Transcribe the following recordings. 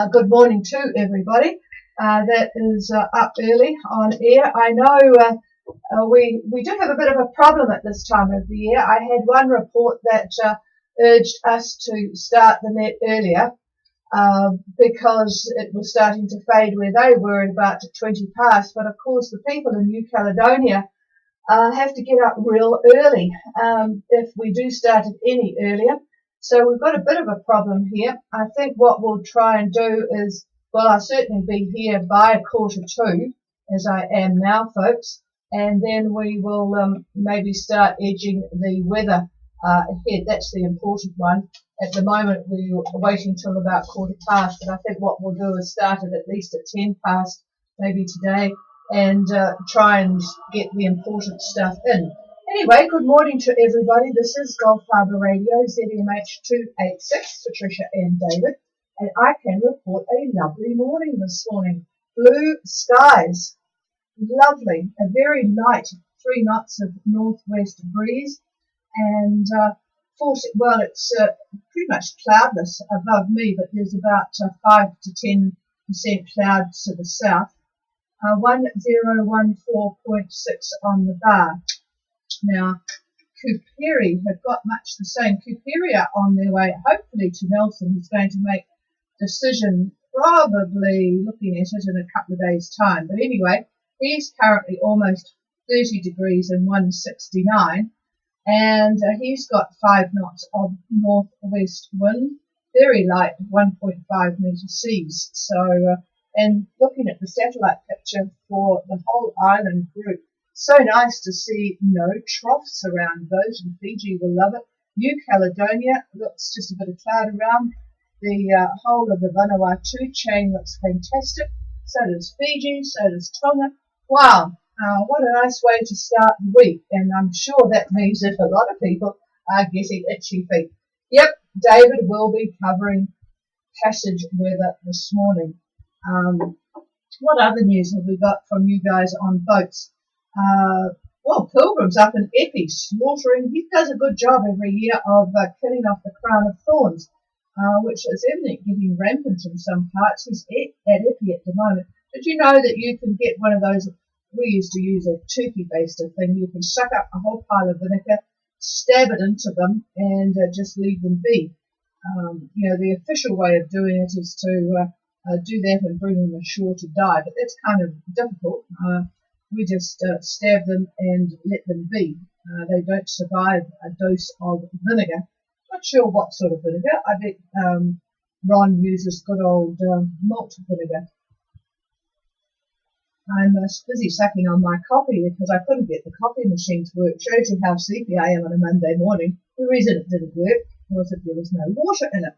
Good morning to everybody that is up early on air. I know we do have a bit of a problem at this time of the year. I had one report that urged us to start the net earlier because it was starting to fade where they were at about 20 past. But of course, the people in New Caledonia have to get up real early if we do start it any earlier. So we've got a bit of a problem here. I think what we'll try and do is, well, I'll certainly be here by 1:45, as I am now, folks, and then we will maybe start edging the weather ahead. That's the important one. At the moment, we're waiting till about 1:15, but I think what we'll do is start it at least at 10 past, maybe today, and try and get the important stuff in. Anyway, good morning to everybody. This is Gulf Harbour Radio, ZMH 286, Patricia and David, and I can report a lovely morning this morning. Blue skies, lovely, a very light 3 knots of northwest breeze, and it's pretty much cloudless above me, but there's about 5 to 10% clouds to the south. 1014.6 on the bar. Now, Kuperi have got much the same. Kuperi are on their way, hopefully, to Nelson, who's going to make a decision, probably looking at it in a couple of days' time. But anyway, he's currently almost 30 degrees and 169, and he's got 5 knots of northwest wind, very light, 1.5 metre seas. So, and looking at the satellite picture for the whole island group, so nice to see no troughs around those, and Fiji will love it. New Caledonia looks just a bit of cloud around. The whole of the Vanuatu chain looks fantastic. So does Fiji, so does Tonga. Wow, what a nice way to start the week, and I'm sure that means that a lot of people are getting itchy feet. Yep, David will be covering passage weather this morning. What other news have we got from you guys on boats? Pilgrim's up in Epi slaughtering. He does a good job every year of killing off the crown of thorns, which is evidently getting rampant in some parts. He's at Epi at the moment. Did you know that you can get one of those? We used to use a turkey baster thing. You can suck up a whole pile of vinegar, stab it into them, and just leave them be. The official way of doing it is to do that and bring them ashore to die, but that's kind of difficult. We just stab them and let them be. They don't survive a dose of vinegar. Not sure what sort of vinegar. I bet Ron uses good old malt vinegar. I'm busy sucking on my coffee because I couldn't get the coffee machine to work. Shows you how sleepy I am on a Monday morning. The reason it didn't work was that there was no water in it.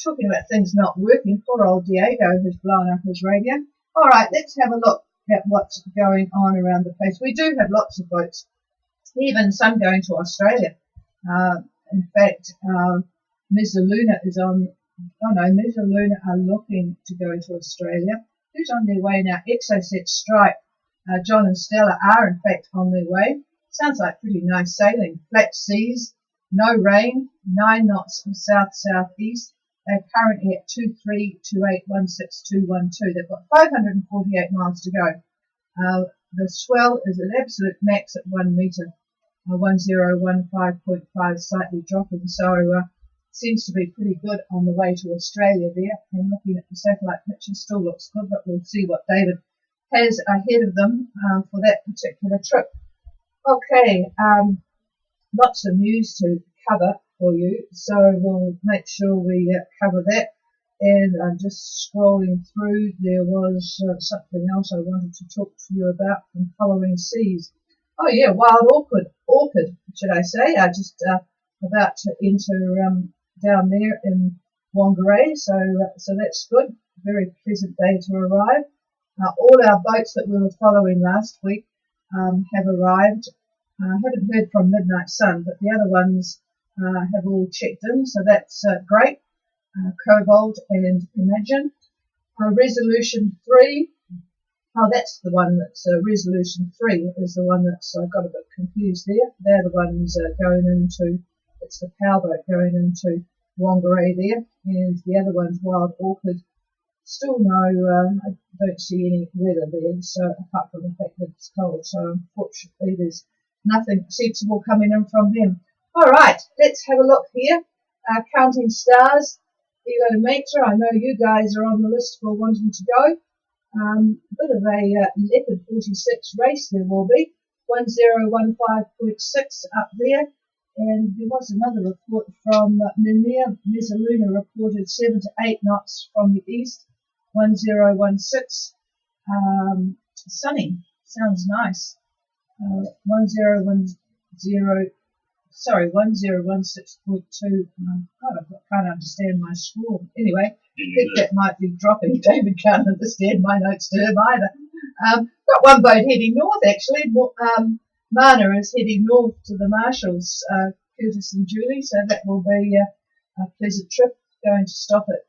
Talking about things not working, poor old Diego has blown up his radio. All right, let's have a look at what's going on around the place. We do have lots of boats, even some going to Australia. In fact, Mezzaluna is on. Oh no, Mezzaluna are looking to go to Australia. Who's on their way now? Exocet Strike. John and Stella are in fact on their way. Sounds like pretty nice sailing. Flat seas, no rain, 9 knots from south-southeast. They're currently at 2328162112. They've got 548 miles to go. The swell is an absolute max at 1 metre, 1015.5, slightly dropping. So seems to be pretty good on the way to Australia there. And looking at the satellite picture, still looks good, but we'll see what David has ahead of them for that particular trip. Okay, lots of news to cover for you, so we'll make sure we cover that. And I'm just scrolling through. There was something else I wanted to talk to you about from Following Seas. Oh yeah, wild orchid, should I say? I just about to enter down there in Whangarei, so that's good. Very pleasant day to arrive. All our boats that we were following last week have arrived. I haven't heard from Midnight Sun, but the other ones have all checked in, so that's great. Cobalt and Imagine. Resolution 3. Oh, that's the one that's Resolution 3 is the one that's got a bit confused there. They're the ones going into, it's the powerboat going into Wongaree there, and the other one's Wild Orchid. Still no, I don't see any weather there, so apart from the fact that it's cold, so unfortunately there's nothing sensible coming in from them. Alright, let's have a look here. Counting stars, Elometer, I know you guys are on the list for wanting to go. Bit of a Leopard 46 race there will be, 1015.6 up there. And there was another report from Mimir. Mezzaluna reported 7 to 8 knots from the east, 1016. Sunny, sounds nice. 1016.2. God, I can't understand my score. Anyway, I think that might be dropping. David can't understand my notes to him either. Got one boat heading north actually. Mana is heading north to the Marshalls, Curtis and Julie, so that will be a pleasant trip. Going to stop at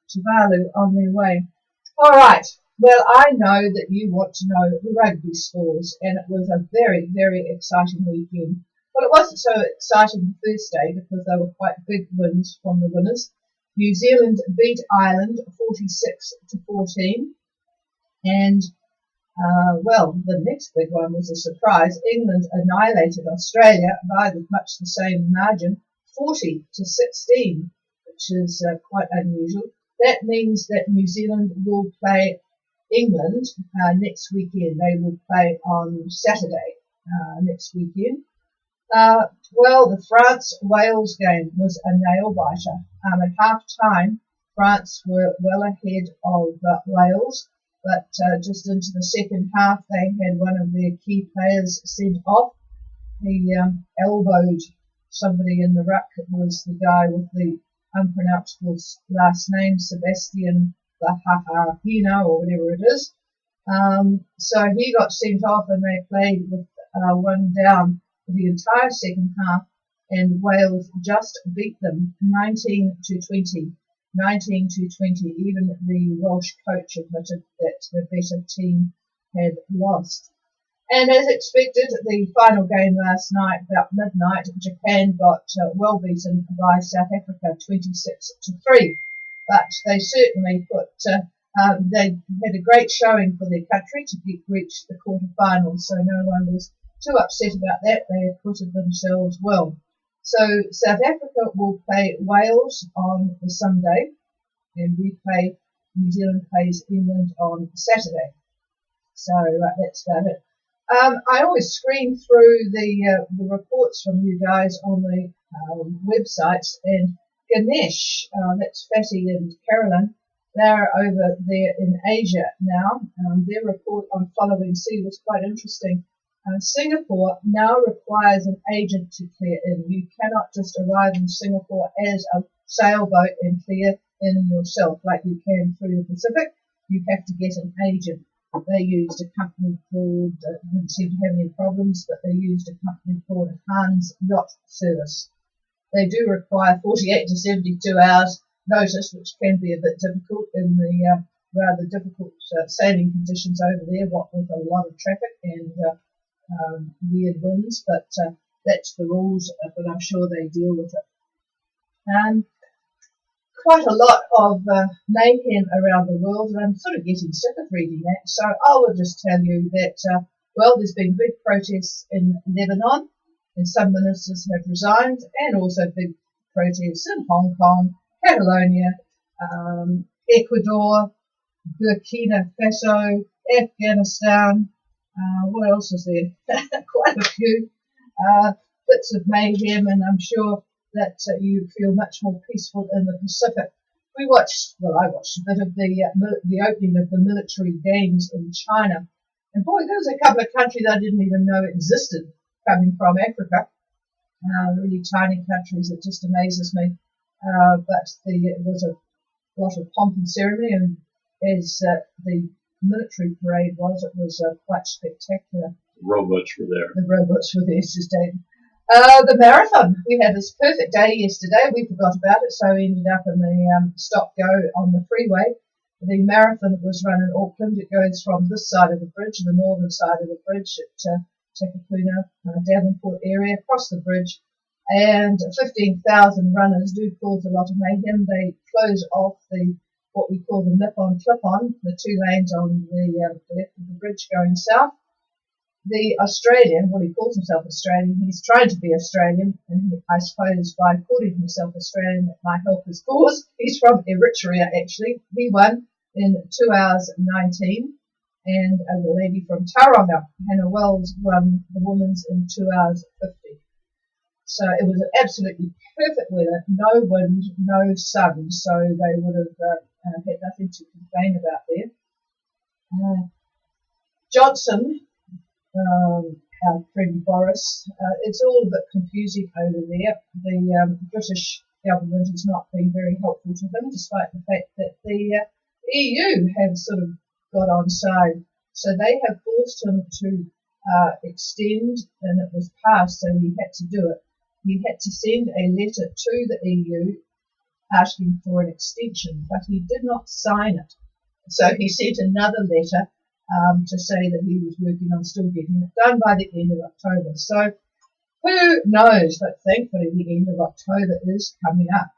Tuvalu on their way. All right. Well, I know that you want to know the rugby scores, and it was a very, very exciting weekend. Well, it wasn't so exciting the first day because they were quite big wins from the winners. New Zealand beat Ireland 46 to 14, and well, the next big one was a surprise. England annihilated Australia by much the same margin, 40 to 16, which is quite unusual. That means that New Zealand will play England next weekend. They will play on Saturday next weekend. Well, the France-Wales game was a nail-biter. At half-time, France were well ahead of Wales. But just into the second half, they had one of their key players sent off. He elbowed somebody in the ruck. It was the guy with the unpronounceable last name, Sebastian Lahahina, or whatever it is. So he got sent off, and they played with one down for the entire second half, and Wales just beat them 19 to 20. 19 to 20. Even the Welsh coach admitted that the better team had lost. And as expected, the final game last night, about midnight, Japan got well beaten by South Africa 26 to 3. But they certainly they had a great showing for their country to reach the quarterfinals, so no one was too upset about that. They acquitted themselves well. So South Africa will play Wales on the Sunday, and New Zealand plays England on Saturday. So that's about it. I always screen through the reports from you guys on the websites, and Ganesh, that's Fatty and Carolyn, they're over there in Asia now. Their report on Following Sea was quite interesting. Singapore now requires an agent to clear in. You cannot just arrive in Singapore as a sailboat and clear in yourself like you can through the Pacific. You have to get an agent. They used a company called, didn't seem to have any problems, but they used a company called Hans Yacht Service. They do require 48 to 72 hours notice, which can be a bit difficult in the rather difficult sailing conditions over there, what with a lot of traffic and weird winds, but that's the rules, but I'm sure they deal with it. Quite a lot of mayhem around the world, and I'm sort of getting sick of reading that, so I will just tell you that, well, there's been big protests in Lebanon, and some ministers have resigned, and also big protests in Hong Kong, Catalonia, Ecuador, Burkina Faso, Afghanistan. What else is there? Quite a few bits of mayhem, and I'm sure that you feel much more peaceful in the Pacific. I watched a bit of the opening of the military games in China, and boy, there was a couple of countries I didn't even know existed coming from Africa. Really tiny countries. It just amazes me. But it was a lot of pomp and ceremony, and as the military parade was, it was quite spectacular. The robots were there. The robots were there, sustained. The marathon. We had this perfect day yesterday. We forgot about it, so we ended up in the stop-go on the freeway. The marathon was run in Auckland. It goes from this side of the bridge, the northern side of the bridge at Takapuna, Devonport area, across the bridge, and 15,000 runners do cause a lot of mayhem. They close off what we call the nip-on, clip-on, the two lanes on the left of the bridge going south. The Australian, well, he calls himself Australian, he's trying to be Australian, and I suppose by calling himself Australian that might help his cause. He's from Eritrea, actually. He won in 2 hours 19, and the lady from Tauranga, Hannah Wells, won the women's in 2 hours 50. So it was absolutely perfect weather, no wind, no sun, so they would have had nothing to complain about there. Johnson, our friend Boris, it's all a bit confusing over there. The British government has not been very helpful to him, despite the fact that the EU have sort of got on side. So they have forced him to extend, and it was passed, so he had to do it. He had to send a letter to the EU asking for an extension, but he did not sign it. So he sent another letter to say that he was working on still getting it done by the end of October. So who knows, but thankfully the end of October is coming up.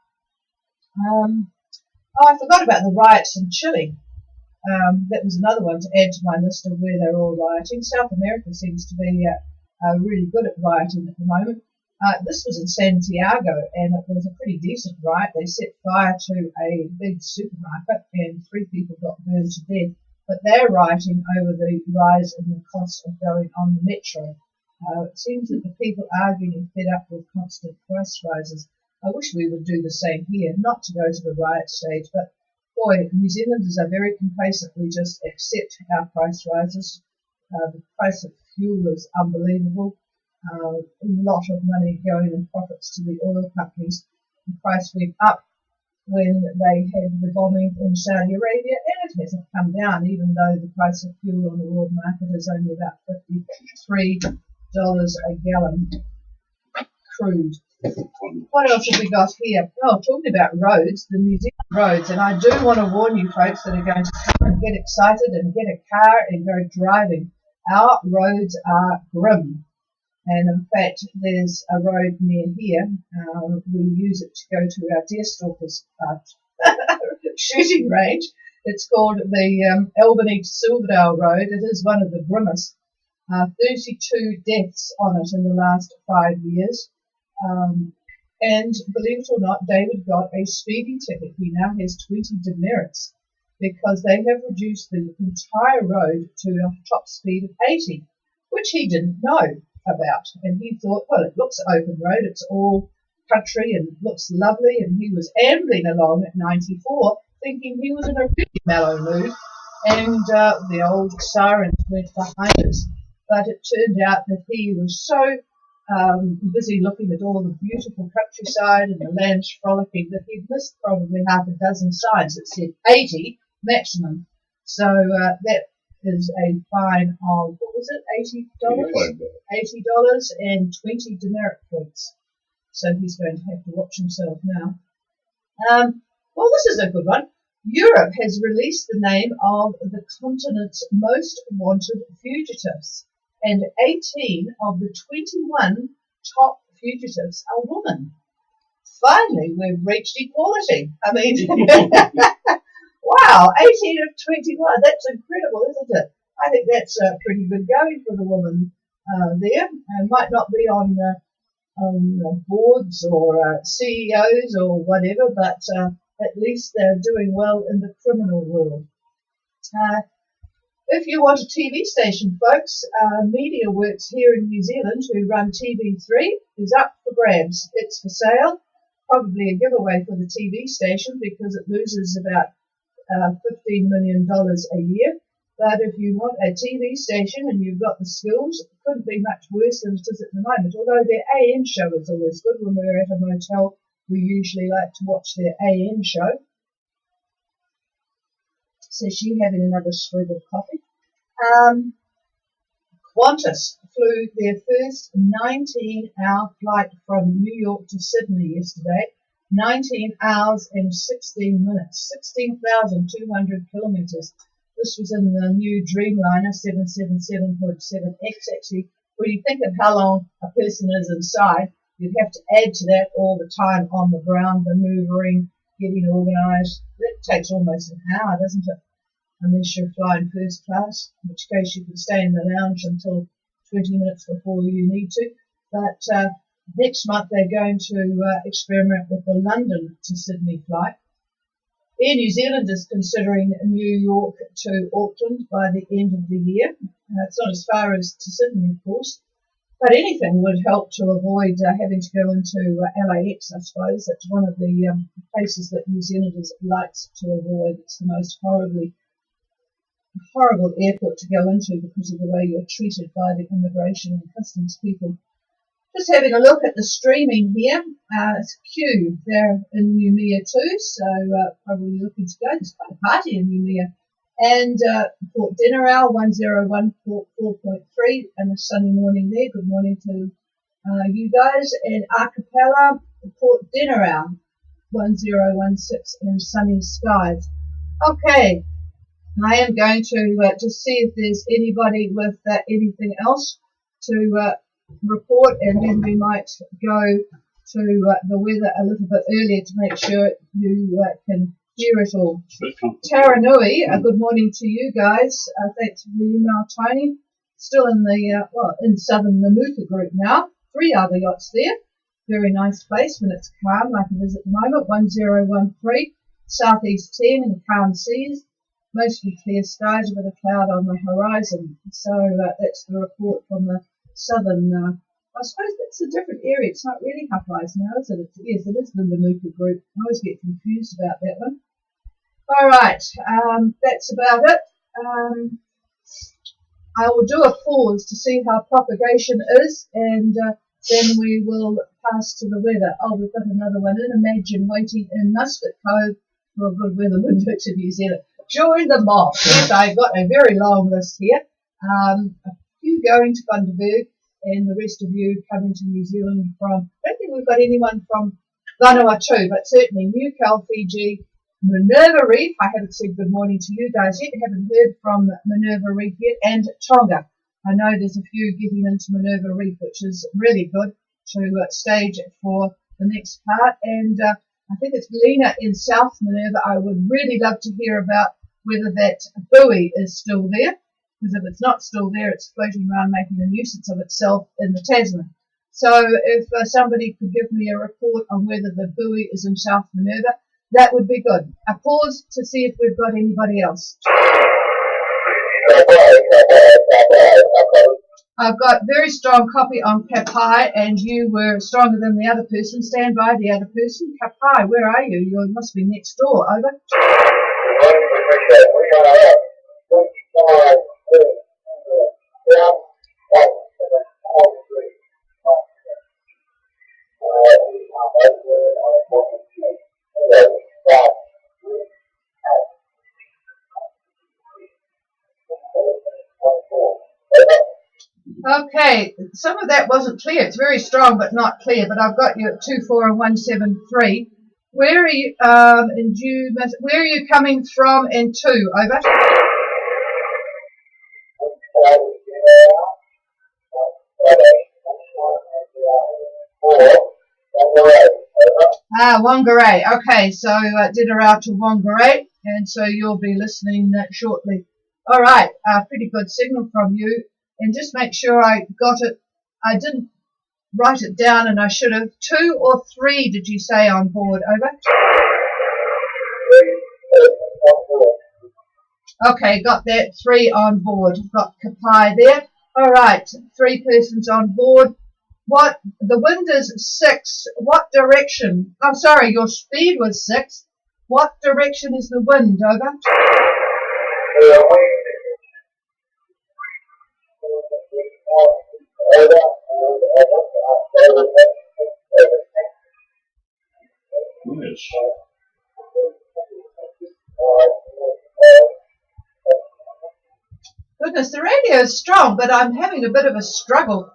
I forgot about the riots in Chile. That was another one to add to my list of where they're all rioting. South America seems to be really good at rioting at the moment. This was in Santiago, and it was a pretty decent riot. They set fire to a big supermarket, and 3 people got burned to death. But they're rioting over the rise in the cost of going on the metro. It seems that the people are getting fed up with constant price rises. I wish we would do the same here, not to go to the riot stage, but boy, New Zealanders are very complacently just accept our price rises. The price of fuel is unbelievable. A lot of money going in profits to the oil companies. The price went up when they had the bombing in Saudi Arabia, and it hasn't come down, even though the price of fuel on the world market is only about $53 a gallon crude. What else have we got here? Oh, talking about roads, the New Zealand roads, and I do want to warn you folks that are going to come and get excited and get a car and go driving. Our roads are grim. And in fact, there's a road near here. We use it to go to our deerstalkers shooting range. It's called the Albany to Silverdale Road. It is one of the grimmest. 32 deaths on it in the last 5 years. And believe it or not, David got a speeding ticket. He now has 20 demerits because they have reduced the entire road to a top speed of 80, which he didn't know about. And he thought, well, it looks open road, it's all country and looks lovely. And he was ambling along at 94 thinking he was in a really mellow mood. And the old sirens went behind us. But it turned out that he was so busy looking at all the beautiful countryside and the lambs frolicking that he'd missed probably half a dozen signs that said 80 maximum. So that is a fine of, what was it, $80? $80 and 20 demerit points. So he's going to have to watch himself now. Well, this is a good one. Europe has released the name of the continent's most wanted fugitives, and 18 of the 21 top fugitives are women. Finally, we've reached equality. I mean, wow, 18 of 21. That's incredible, isn't it? I think that's pretty good going for the woman there. And might not be on boards or CEOs or whatever, but at least they're doing well in the criminal world. If you want a TV station, folks, MediaWorks here in New Zealand, who run TV3, is up for grabs. It's for sale. Probably a giveaway for the TV station because it loses about $15 million a year. But if you want a TV station and you've got the skills, it couldn't be much worse than it is at the moment. Although their AM show is always good. When we're at a motel, we usually like to watch their AM show. So she having another swig of coffee. Qantas flew their first 19-hour flight from New York to Sydney yesterday. 19 hours and 16 minutes, 16,200 kilometres. This was in the new Dreamliner 777.7X. Actually, when you think of how long a person is inside, you'd have to add to that all the time on the ground, manoeuvring, getting organised. That takes almost an hour, doesn't it? Unless you're flying first class, in which case you can stay in the lounge until 20 minutes before you need to. But next month they're going to experiment with the London to Sydney flight. Air New Zealand is considering New York to Auckland by the end of the year. It's not as far as to Sydney, of course, but anything would help to avoid having to go into LAX, I suppose. That's one of the places that New Zealanders likes to avoid. It's the most horrible airport to go into because of the way you're treated by the immigration and customs people. Just having a look at the streaming here. It's Q. They're in Noumea too, so probably looking to go. There's quite a party in Noumea. And Port Dinnerau, 101.4.3, and a sunny morning there. Good morning to you guys. And Archipelago, Port Dinnerau, 1016, and sunny skies. Okay, I am going to just see if there's anybody with anything else to report, and then we might go to the weather a little bit earlier to make sure you can hear it all. Taranui, good morning to you guys. Thanks for the email, Tony. Still in the in southern Namuka group now. 3 other yachts there. Very nice place when it's calm, like it is at the moment. 1013, southeast 10 and calm seas. Mostly clear skies, a bit of cloud on the horizon. So that's the report from the southern, I suppose that's a different area. It's not really Hawaii's now, is it? Yes, it is the Namuka group. I always get confused about that one. All right, that's about it. I will do a pause to see how propagation is, and then we will pass to the weather. Oh, we've got another one in. Imagine waiting in Muscat Cove for a good weather window to New Zealand. Join the mob. Yes, I've got a very long list here. You going to Bundaberg, and the rest of you coming to New Zealand from, I don't think we've got anyone from Vanuatu, but certainly Newcastle, Fiji, Minerva Reef. I haven't said good morning to you guys yet. I haven't heard from Minerva Reef yet, and Tonga. I know there's a few getting into Minerva Reef, which is really good to stage for the next part. And I think it's Lena in South Minerva. I would really love to hear about whether that buoy is still there. Because if it's not still there, it's floating around making a nuisance of itself in the Tasman. So if somebody could give me a report on whether the buoy is in South Minerva, that would be good. I pause to see if we've got anybody else. I've got very strong copy on Kapai, and you were stronger than the other person. Stand by the other person. Kapai, where are you? You must be next door. Over. Okay, some of that wasn't clear. It's very strong but not clear, but I've got you at 24 and 173. Where are you, where are you coming from and to? Over. Whangarei. Okay, so Dinnerau to Whangarei, and so you'll be listening shortly. All right, pretty good signal from you. And just make sure I got it. I didn't write it down, and I should have. 2 or 3 did you say on board? Over. Okay, got that. 3 on board. Got Kapai there. All right, 3 persons on board. What? The wind is 6. What direction? I'm sorry, your speed was 6. What direction is the wind? Over. Yes. Goodness, the radio is strong, but I'm having a bit of a struggle.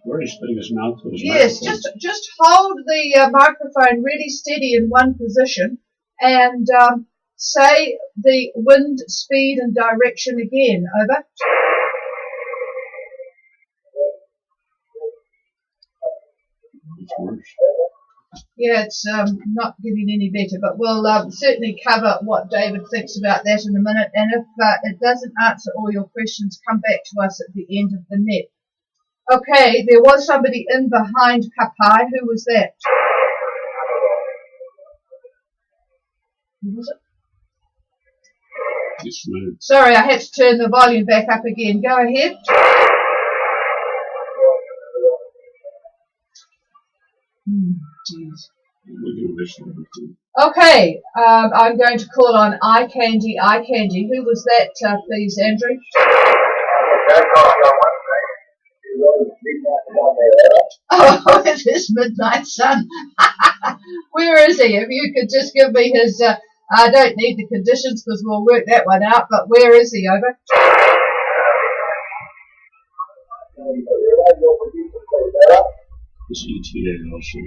Very big his mouth was. Yes, just hold the microphone really steady in one position, and say the wind, speed, and direction again. Over. worse. Yeah, it's not getting any better, but we'll certainly cover what David thinks about that in a minute. And if it doesn't answer all your questions, come back to us at the end of the net. Okay, there was somebody in behind Kapai. Who was that? Who was it? It's moved. Sorry, I had to turn the volume back up again. Go ahead. Geez. We're going to miss everything. Okay, I'm going to call on Eye Candy. Eye Candy. Who was that, please, Andrew? Oh, it's his midnight sun. Where is he? If you could just give me his, I don't need the conditions because we'll work that one out, but where is he? Over. It's ETA also.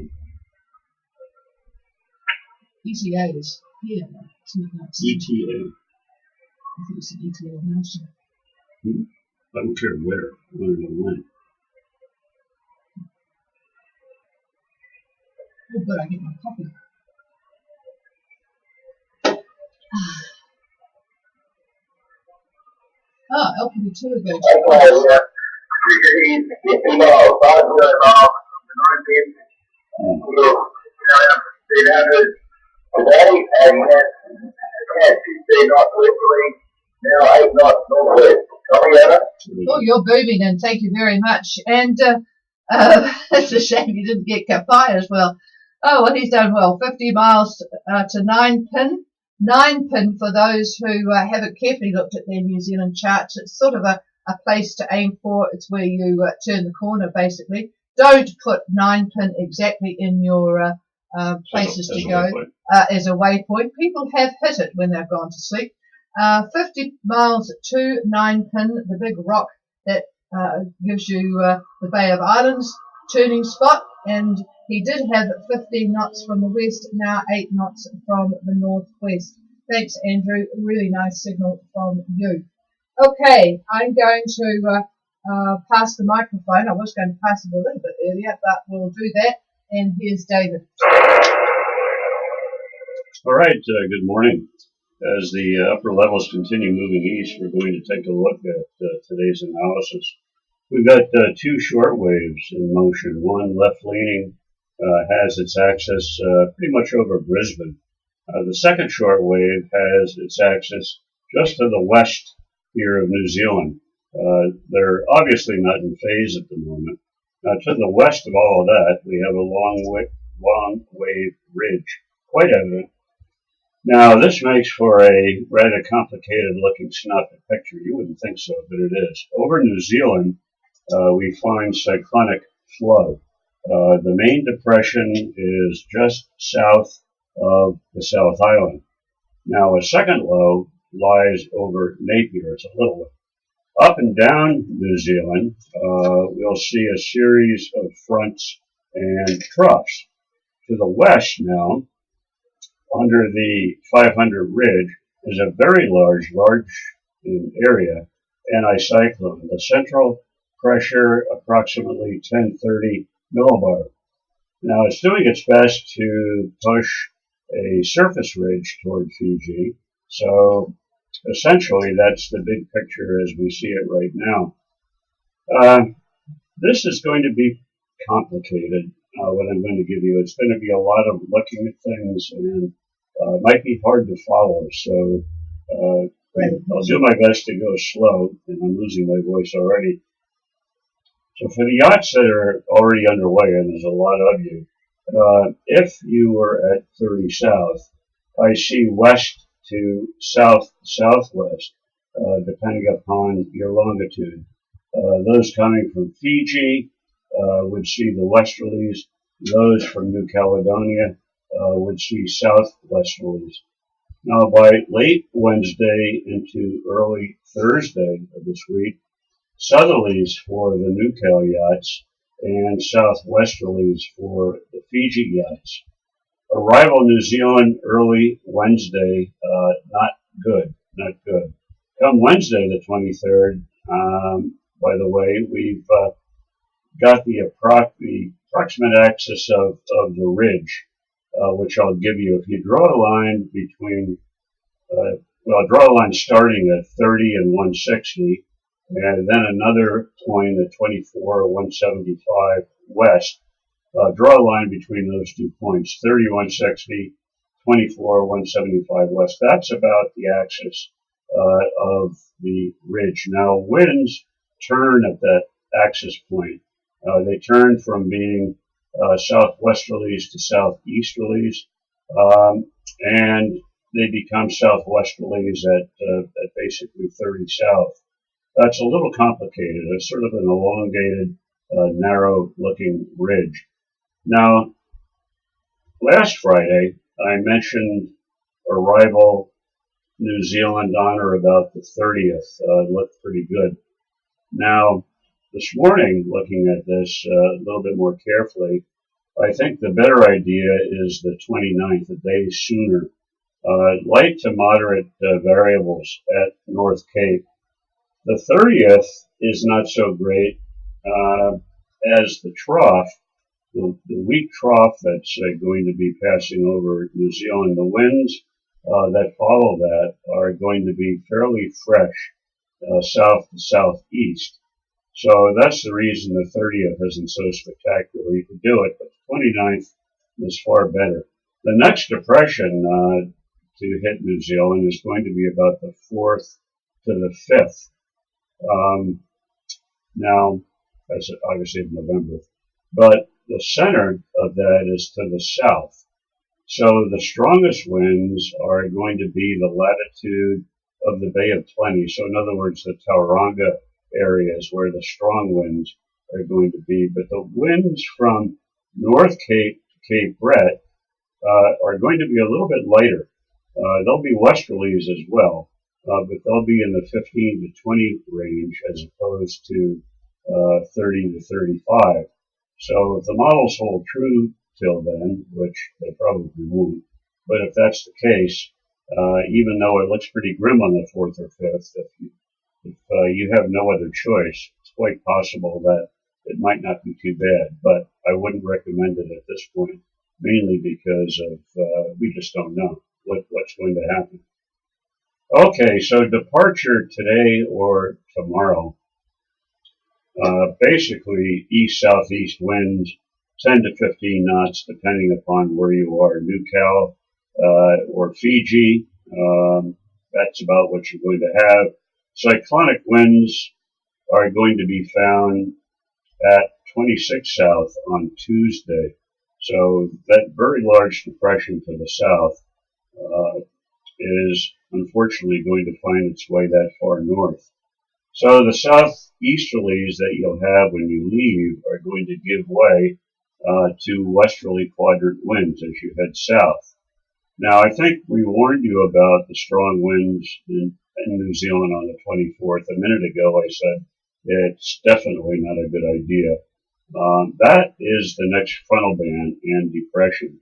ETA is here. It's midnight sun. ETA. I think it's an ETA also. I don't care where. I want to know when. Oh, good, I get my coffee. Oh, LPB2 are going to. Oh, you're booming, and thank you very much. And it's a shame you didn't get Kapai as well. Oh, well, he's done well. 50 miles to 9 pin. 9 pin, for those who haven't carefully looked at their New Zealand charts, it's sort of a place to aim for. It's where you turn the corner, basically. Don't put 9 pin exactly in your places to go as a waypoint. People have hit it when they've gone to sleep. 50 miles to 9 pin, the big rock that gives you the Bay of Islands turning spot, and he did have 15 knots from the west, now 8 knots from the northwest. Thanks, Andrew. Really nice signal from you. Okay, I'm going to pass the microphone. I was going to pass it a little bit earlier, but we'll do that. And here's David. All right, good morning. As the upper levels continue moving east, we're going to take a look at today's analysis. We've got two short waves in motion. One left-leaning has its axis pretty much over Brisbane. The second short wave has its axis just to the west here of New Zealand. They're obviously not in phase at the moment. To the west of all of that, we have a long wave ridge, quite evident. Now, this makes for a rather complicated looking synoptic picture. You wouldn't think so, but it is. Over New Zealand, we find cyclonic flow. The main depression is just south of the South Island. Now, a second low lies over Napier. It's a little way. Up and down New Zealand, we'll see a series of fronts and troughs. To the west now, under the 500 ridge, is a very large in area anticyclone. The central pressure approximately 1030 millibar. Now it's doing its best to push a surface ridge toward Fiji. So essentially that's the big picture as we see it right now. This is going to be complicated, what I'm going to give you. It's going to be a lot of looking at things and might be hard to follow. So I'll do my best to go slow, and I'm losing my voice already. So for the yachts that are already underway, and there's a lot of you, if you were at 30 south, I see west to south-southwest, depending upon your longitude. Those coming from Fiji would see the westerlies. Those from New Caledonia would see southwesterlies. Now, by late Wednesday into early Thursday of this week, southerlies for the New Cal yachts and southwesterlies for the Fiji yachts. Arrival New Zealand early Wednesday, not good. Come Wednesday the 23rd, by the way, we've got the approximate axis of the ridge, which I'll give you. If you draw a line between, draw a line starting at 30 and 160, and then another point at 24 or 175 west. Draw a line between those 2 points, 30, 160, 24, 175 west. That's about the axis of the ridge. Now, winds turn at that axis point. They turn from being southwesterlies to southeasterlies, and they become southwesterlies at basically 30 south. That's a little complicated. It's sort of an elongated, narrow-looking ridge. Now, last Friday, I mentioned arrival New Zealand on or about the 30th. Looked pretty good. Now, this morning, looking at this a little bit more carefully, I think the better idea is the 29th, a day sooner. Light to moderate variables at North Cape. The 30th is not so great as the trough, the weak trough that's going to be passing over New Zealand. The winds that follow that are going to be fairly fresh, south to southeast. So that's the reason the 30th isn't so spectacular. You could do it, but the 29th is far better. The next depression to hit New Zealand is going to be about the 4th to the 5th. Now, that's obviously November, but the center of that is to the south. So the strongest winds are going to be the latitude of the Bay of Plenty. So in other words, the Tauranga areas where the strong winds are going to be. But the winds from North Cape to Cape Brett are going to be a little bit lighter. They'll be westerlies as well, but they'll be in the 15 to 20 range as opposed to 30 to 35. So if the models hold true till then, which they probably won't, but if that's the case, even though it looks pretty grim on the 4th or 5th, if you have no other choice, it's quite possible that it might not be too bad, but I wouldn't recommend it at this point, mainly because of we just don't know what's going to happen. Okay, so departure today or tomorrow. Basically, east-southeast winds, 10 to 15 knots, depending upon where you are, Newcastle or Fiji. That's about what you're going to have. Cyclonic winds are going to be found at 26 south on Tuesday. So that very large depression to the south is unfortunately going to find its way that far north. So the southeasterlies that you'll have when you leave are going to give way to westerly quadrant winds as you head south. Now, I think we warned you about the strong winds in New Zealand on the 24th. A minute ago, I said it's definitely not a good idea. That is the next frontal band and depression.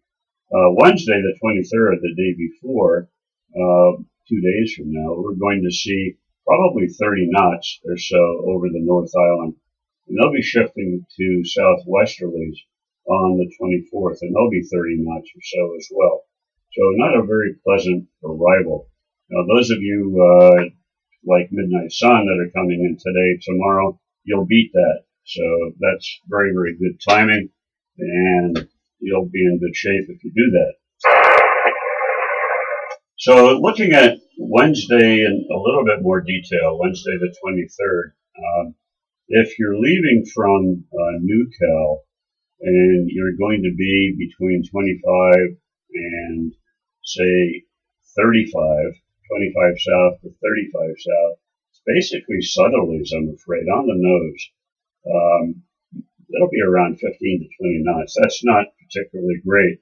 Wednesday, the 23rd, the day before, 2 days from now, we're going to see probably 30 knots or so over the North Island. And they'll be shifting to southwesterlies on the 24th, and they'll be 30 knots or so as well. So not a very pleasant arrival. Now, those of you like Midnight Sun that are coming in today, tomorrow, you'll beat that. So that's very, very good timing, and you'll be in good shape if you do that. So looking at Wednesday in a little bit more detail, Wednesday the 23rd, if you're leaving from Newcastle and you're going to be between 25 and say 35, 25 south to 35 south, it's basically southerlies, I'm afraid, on the nose. It'll be around 15 to 20 knots. That's not particularly great.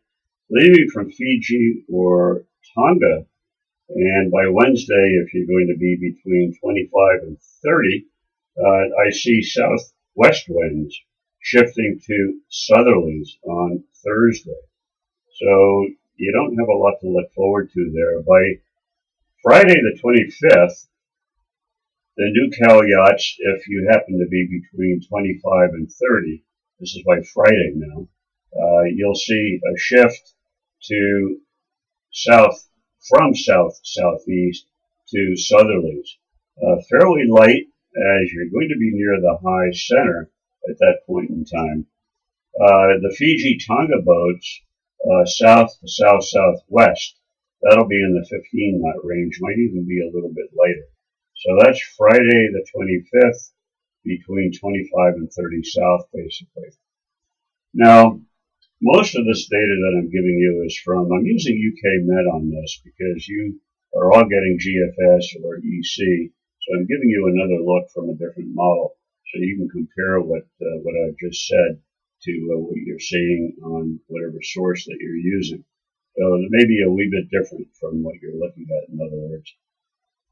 Leaving from Fiji or Tonga, and by Wednesday, if you're going to be between 25 and 30, I see southwest winds shifting to southerlies on Thursday. So you don't have a lot to look forward to there. By Friday the 25th, the Newcastle yachts, if you happen to be between 25 and 30, this is by Friday now, you'll see a shift to south, from southeast to southerlies. Fairly light, as you're going to be near the high center at that point in time. The Fiji Tonga boats, south to southwest, that'll be in the 15 knot range, might even be a little bit lighter. So that's Friday the 25th, between 25 and 30 south, basically. Now, most of this data that I'm giving you is from, I'm using UK Met on this because you are all getting GFS or EC, so I'm giving you another look from a different model, so you can compare what I've just said to what you're seeing on whatever source that you're using. So it may be a wee bit different from what you're looking at, in other words.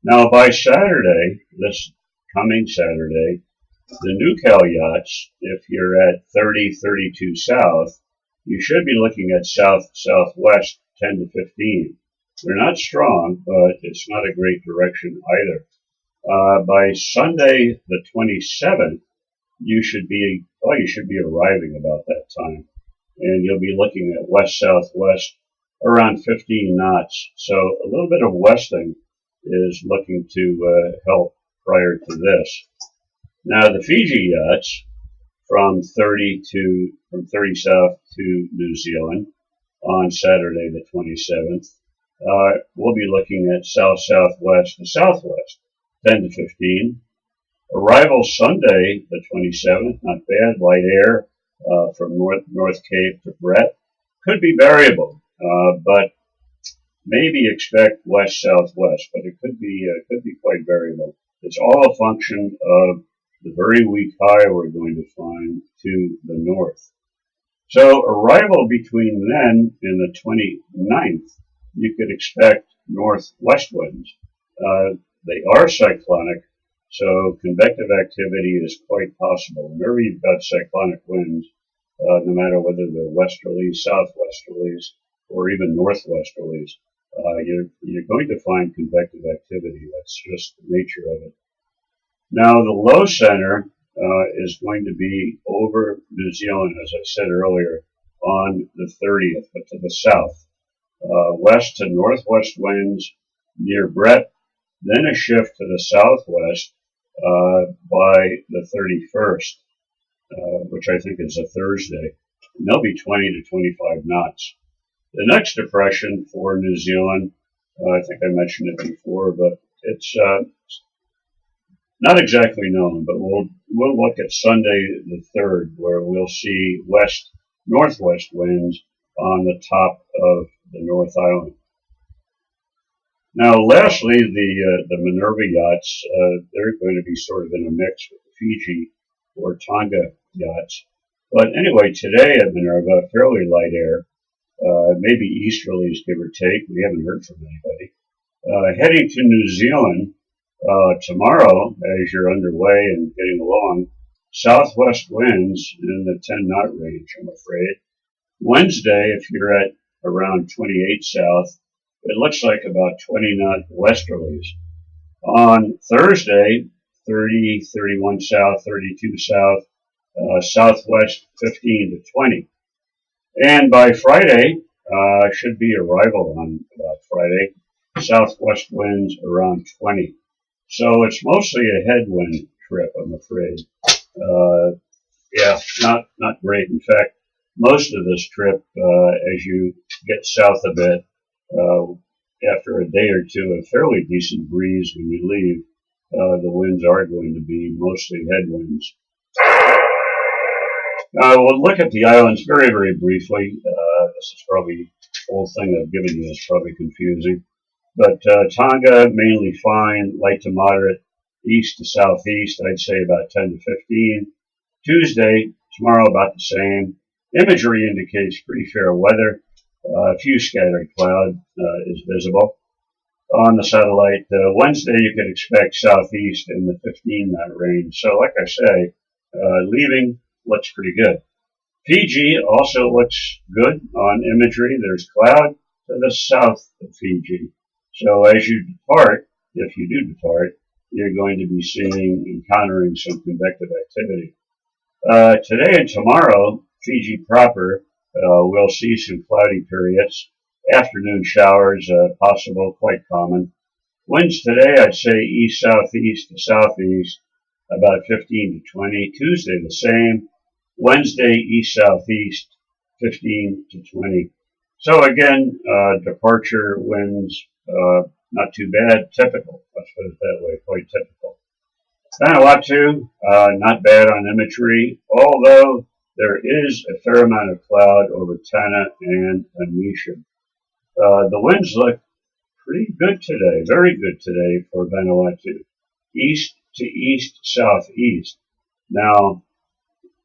Now, by Saturday, this coming Saturday, the NewCal yachts, if you're at 32 south, you should be looking at southwest 10 to 15. They're not strong, but it's not a great direction either. By Sunday, the 27th, you should be arriving about that time, and you'll be looking at west-southwest around 15 knots. So a little bit of westing is looking to help prior to this. Now the Fiji yachts from 30 south to New Zealand on Saturday the 27th, we'll be looking at southwest to southwest, 10 to 15. Arrival Sunday, the 27th, not bad, light air from North Cape to Brett. Could be variable, but maybe expect west-southwest, but it could be quite variable. It's all a function of the very weak high we're going to find to the north. So arrival between then and the 29th, you could expect northwest winds. They are cyclonic, so convective activity is quite possible. Whenever you've got cyclonic winds, no matter whether they're westerlies, southwesterlies, or even northwesterlies, you're going to find convective activity. That's just the nature of it. Now, the low center is going to be over New Zealand, as I said earlier, on the 30th, but to the south. West to northwest winds near Brett, then a shift to the southwest by the 31st, which I think is a Thursday. And they'll be 20 to 25 knots. The next depression for New Zealand, I think I mentioned it before, but it's not exactly known, but we'll look at Sunday the 3rd, where we'll see west-northwest winds on the top of the North Island. Now, lastly, the Minerva yachts, they're going to be sort of in a mix with the Fiji or Tonga yachts. But anyway, today at Minerva, fairly light air, maybe easterlies, give or take. We haven't heard from anybody. Heading to New Zealand tomorrow, as you're underway and getting along, southwest winds in the 10 knot range, I'm afraid. Wednesday, if you're at around 28 south, it looks like about 20 knot westerlies. On Thursday, 30, 31 south, 32 south, southwest 15 to 20. And by Friday, should be arrival on about Friday, southwest winds around 20. So it's mostly a headwind trip, I'm afraid. Yeah, not great. In fact, most of this trip, as you get south a bit, after a day or two, a fairly decent breeze when you leave, the winds are going to be mostly headwinds. We'll look at the islands very, very briefly. This is probably, the whole thing I've given you is probably confusing. But Tonga, mainly fine, light to moderate, east to southeast, I'd say about 10 to 15. Tuesday, tomorrow about the same. Imagery indicates pretty fair weather. A few scattered cloud is visible on the satellite. Wednesday, you can expect southeast in the 15 knot range. So like I say, leaving looks pretty good. Fiji also looks good on imagery. There's cloud to the south of Fiji. So as you depart, if you do depart, you're going to be encountering some convective activity. Today and tomorrow, Fiji proper, we'll see some cloudy periods. Afternoon showers possible, quite common. Winds today, I'd say east-southeast to southeast, about 15 to 20. Tuesday, the same. Wednesday, east-southeast, 15 to 20. So again, departure winds, not too bad, typical. Let's put it that way, quite typical. Vanuatu, not bad on imagery, although there is a fair amount of cloud over Tanna and Anisha. The winds look pretty good today, very good today for Vanuatu. East to east, southeast. Now,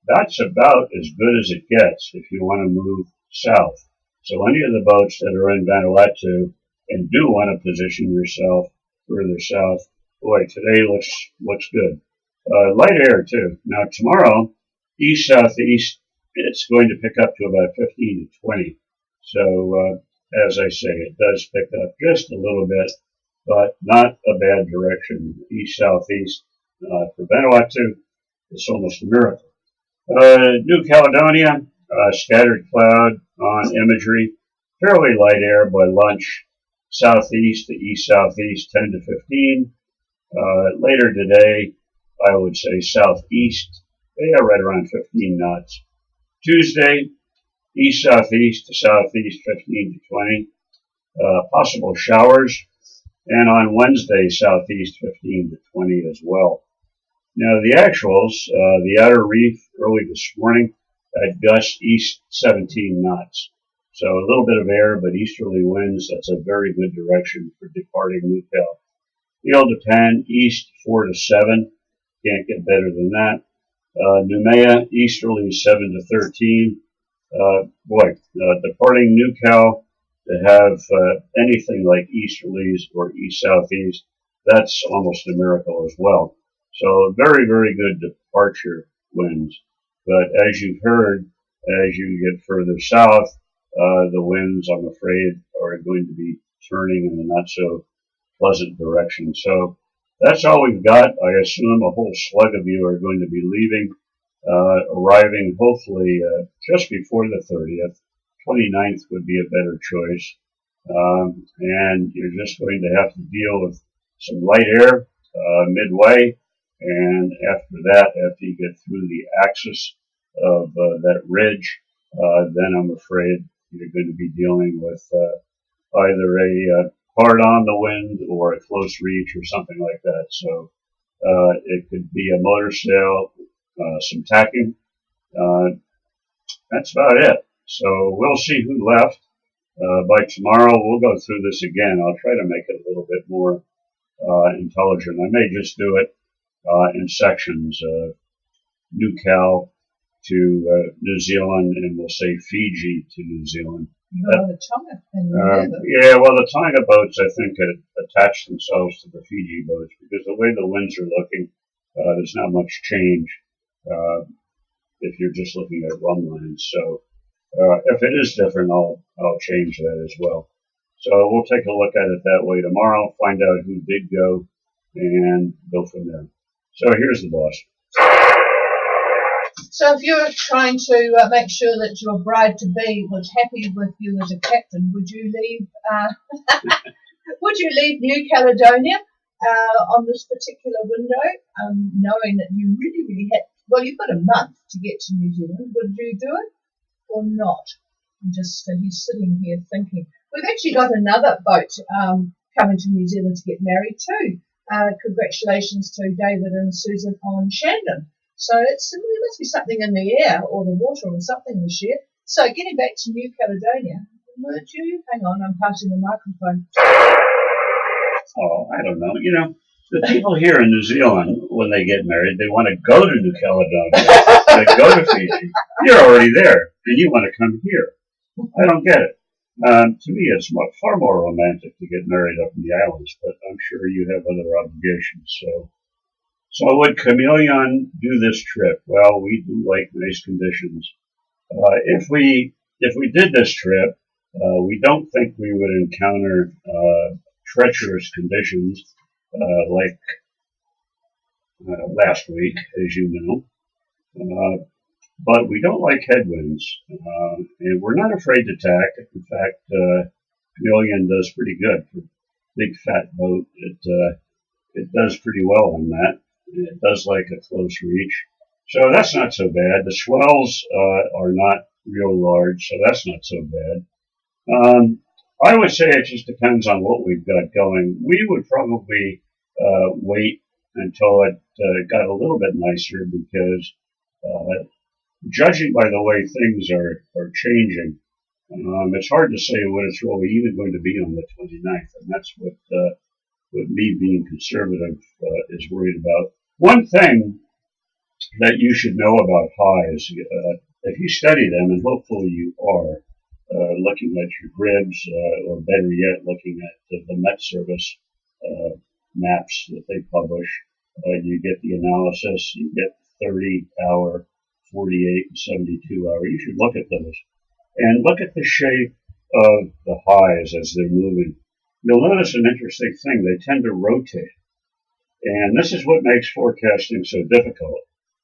that's about as good as it gets if you want to move south. So any of the boats that are in Vanuatu and do want to position yourself further south, boy, today looks good. Light air too. Now tomorrow, east-southeast, it's going to pick up to about 15 to 20. So as I say, it does pick up just a little bit, but not a bad direction. East-southeast for Vanuatu, it's almost a miracle. New Caledonia, scattered cloud on imagery, fairly light air by lunch, southeast to east-southeast 10 to 15. Later today, I would say southeast, right around 15 knots. Tuesday, east-southeast to southeast 15 to 20. Possible showers. And on Wednesday, southeast 15 to 20 as well. Now the actuals, the outer reef early this morning at gust east 17 knots. So a little bit of air, but easterly winds, that's a very good direction for departing New Cal. Field to Pan, east 4 to 7. Can't get better than that. Noumea, easterly 7 to 13. Departing New Cal to have anything like easterlies or east-southeast, that's almost a miracle as well. So very, very good departure winds. But as you've heard, as you get further south, the winds, I'm afraid, are going to be turning in a not so pleasant direction. So that's all we've got. I assume a whole slug of you are going to be leaving, arriving hopefully just before the 30th. 29th would be a better choice. And you're just going to have to deal with some light air midway. And after that, after you get through the axis of that ridge, then I'm afraid you're going to be dealing with either a hard on the wind or a close reach or something like that. So it could be a motor sail, some tacking. That's about it. So we'll see who left. By tomorrow, we'll go through this again. I'll try to make it a little bit more intelligent. I may just do it in sections, New Cal to New Zealand, and we'll say Fiji to New Zealand. The Tonga yeah, well, the Tonga boats, I think, attach themselves to the Fiji boats because the way the winds are looking, there's not much change if you're just looking at run lines. So if it is different, I'll change that as well. So we'll take a look at it that way tomorrow, find out who did go, and go from there. So here's the boss. So if you're trying to make sure that your bride-to-be was happy with you as a captain, would you leave New Caledonia on this particular window, knowing that you really, really had, well, you've got a month to get to New Zealand. Would you do it or not? And just he's sitting here thinking. We've actually got another boat coming to New Zealand to get married too. Congratulations to David and Susan on Shandon. So there must be something in the air or the water or something this year. So getting back to New Caledonia, would you? Hang on, I'm passing the microphone. Oh, I don't know. You know, the people here in New Zealand, when they get married, they want to go to New Caledonia. They go to Fiji. You're already there, and you want to come here. I don't get it. To me, it's far more romantic to get married up in the islands, but I'm sure you have other obligations. So would Chameleon do this trip? Well, we do like nice conditions. If we did this trip, we don't think we would encounter treacherous conditions like last week, as you know. but we don't like headwinds, and we're not afraid to tack. In fact, Chameleon does pretty good for big fat boat. It does pretty well on that. It does like a close reach, so that's not so bad. The swells are not real large, so that's not so bad. I would say it just depends on what we've got going. We would probably wait until it got a little bit nicer because judging by the way things are changing, it's hard to say what it's really even going to be on the 29th, and that's what me being conservative is worried about. One thing that you should know about highs, if you study them, and hopefully you are, looking at your grids, or better yet, looking at the Met Service maps that they publish, you get the analysis, you get 30-hour, 48, and 72-hour. You should look at those and look at the shape of the highs as they're moving. You'll notice an interesting thing. They tend to rotate. And this is what makes forecasting so difficult,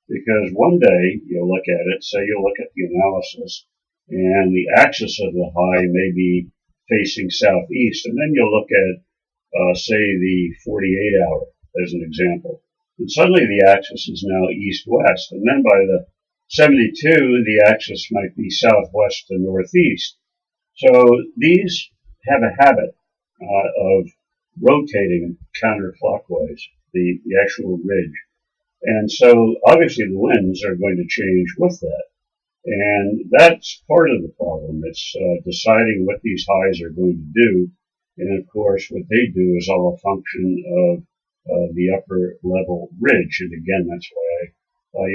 because one day you'll look at it, say you'll look at the analysis, and the axis of the high may be facing southeast, and then you'll look at, say, the 48-hour as an example. And suddenly the axis is now east-west, and then by the 72, the axis might be southwest to northeast. So these have a habit of rotating counterclockwise, the actual ridge. And so obviously the winds are going to change with that. And that's part of the problem. It's deciding what these highs are going to do. And of course, what they do is all a function of the upper level ridge. And again, that's why I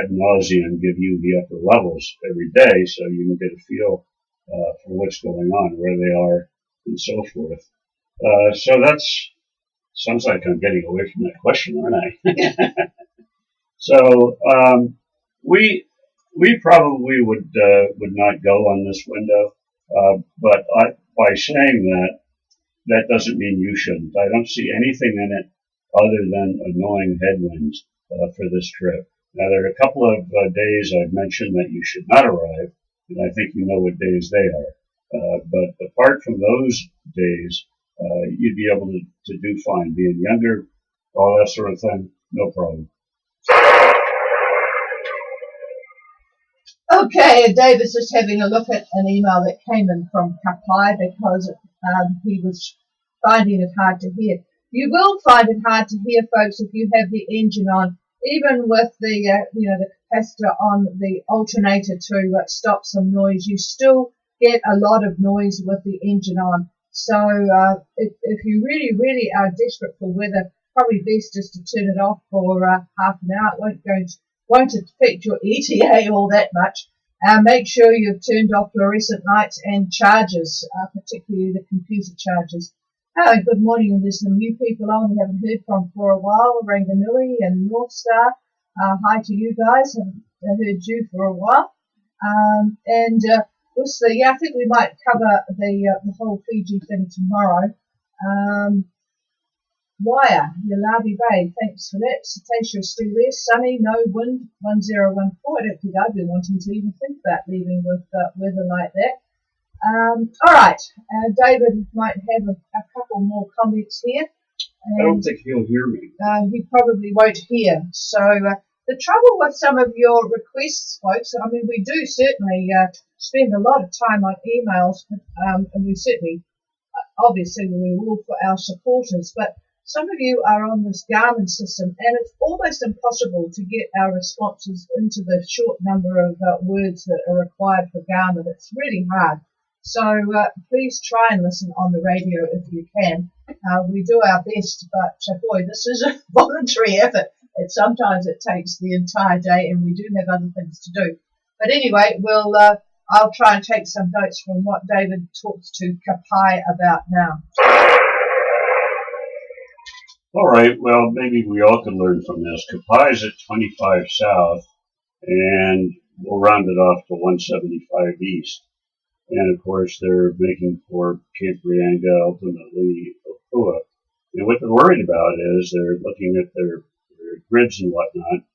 ad nauseum give you the upper levels every day so you can get a feel for what's going on, where they are, and so forth. So that's, sounds like I'm getting away from that question, aren't I? So we probably would not go on this window, but by saying that, that doesn't mean you shouldn't. I don't see anything in it other than annoying headwinds for this trip. Now, there are a couple of days I've mentioned that you should not arrive, and I think you know what days they are. But apart from those days, you'd be able to do fine. Being younger, all that sort of thing, no problem. Okay, David's just having a look at an email that came in from Kapai because he was finding it hard to hear. You will find it hard to hear, folks, if you have the engine on, even with the the capacitor on the alternator to stop some noise. You still get a lot of noise with the engine on. So if you really are desperate for weather, probably best just to turn it off for half an hour. It won't affect your ETA all that much. Make sure you've turned off fluorescent lights and chargers, particularly the computer chargers. Good morning. There's some new people on we haven't heard from for a while. Ranganui and North Star. Hi to you guys. Haven't heard you for a while. I think we might cover the whole Fiji thing tomorrow. Wire, Yalabi Bay, thanks for that. Cetacea is still there. Sunny, no wind, 1014. I don't think I'd be wanting to even think about leaving with weather like that. All right, David might have a couple more comments here. I don't think he'll hear me. He probably won't hear. So the trouble with some of your requests, folks, I mean, we do certainly spend a lot of time on emails, and we certainly, obviously, we're all for our supporters, but some of you are on this Garmin system, and it's almost impossible to get our responses into the short number of words that are required for Garmin. It's really hard. So please try and listen on the radio if you can. We do our best, but boy, this is a voluntary effort. Sometimes it takes the entire day, and we do have other things to do. But anyway, I'll try and take some notes from what David talks to Kapai about now. All right, well, maybe we all can learn from this. Kapai is at 25 south, and we'll round it off to 175 east. And of course, they're making for Cape Reinga, ultimately Opua. And what they're worried about is they're looking at their grids and whatnot,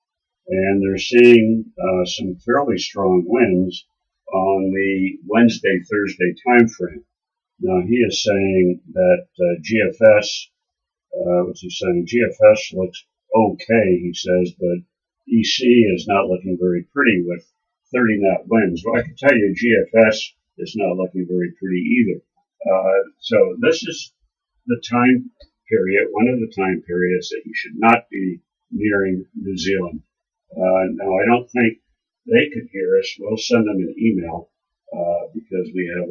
and they're seeing some fairly strong winds on the Wednesday, Thursday time frame. Now he is saying that GFS, what's he saying? GFS looks okay, he says, but EC is not looking very pretty with 30 knot winds. Well, I can tell you GFS is not looking very pretty either. So this is the time period, one of the time periods that you should not be nearing New Zealand. Now, I don't think they could hear us. We'll send them an email because we have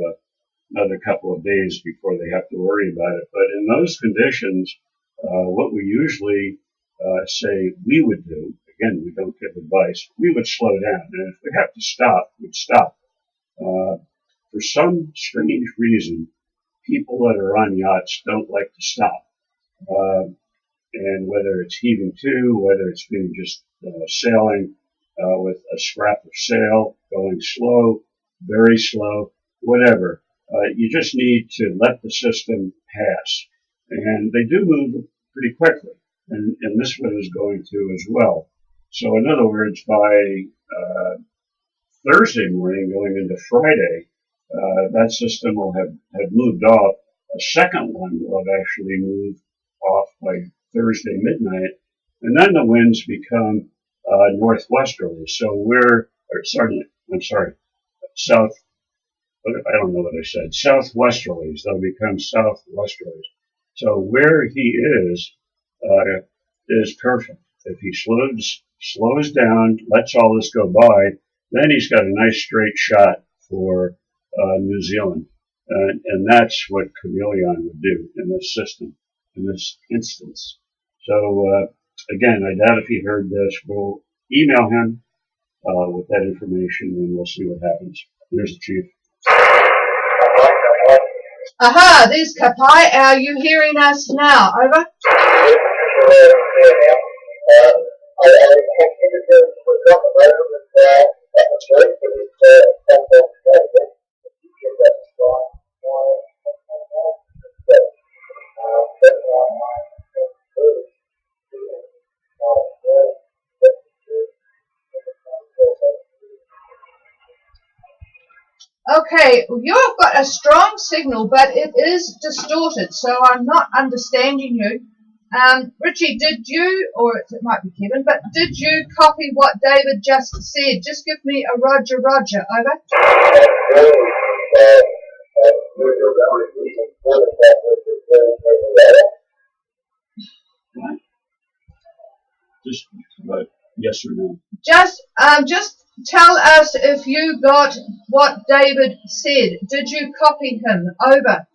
another couple of days before they have to worry about it. But in those conditions, what we usually say we would do, again, we don't give advice, we would slow down. And if we have to stop, we'd stop. For some strange reason, people that are on yachts don't like to stop. And whether it's heaving to, whether it's being just sailing with a scrap of sail, going slow, very slow, whatever. You just need to let the system pass. And they do move pretty quickly. And this one is going to as well. So in other words, by Thursday morning going into Friday, that system will have moved off. A second one will have actually moved off by Thursday midnight. And then the winds become northwesterly. So south, I don't know what I said, southwesterlies. They'll become southwesterlies. So where he is perfect. If he slows down, lets all this go by, then he's got a nice straight shot for New Zealand. And that's what Chameleon would do in this system, in this instance. So, again, I doubt if he heard this. We'll email him with that information and we'll see what happens. Here's the chief. Aha, there's Kapai. Are you hearing us now? Over. Okay, you've got a strong signal, but it is distorted, so I'm not understanding you. Richie, did you, or it might be Kevin, but did you copy what David just said? Just give me a Roger, Roger, over. Just yes or no. Just tell us if you got what David said. Did you copy him? Over.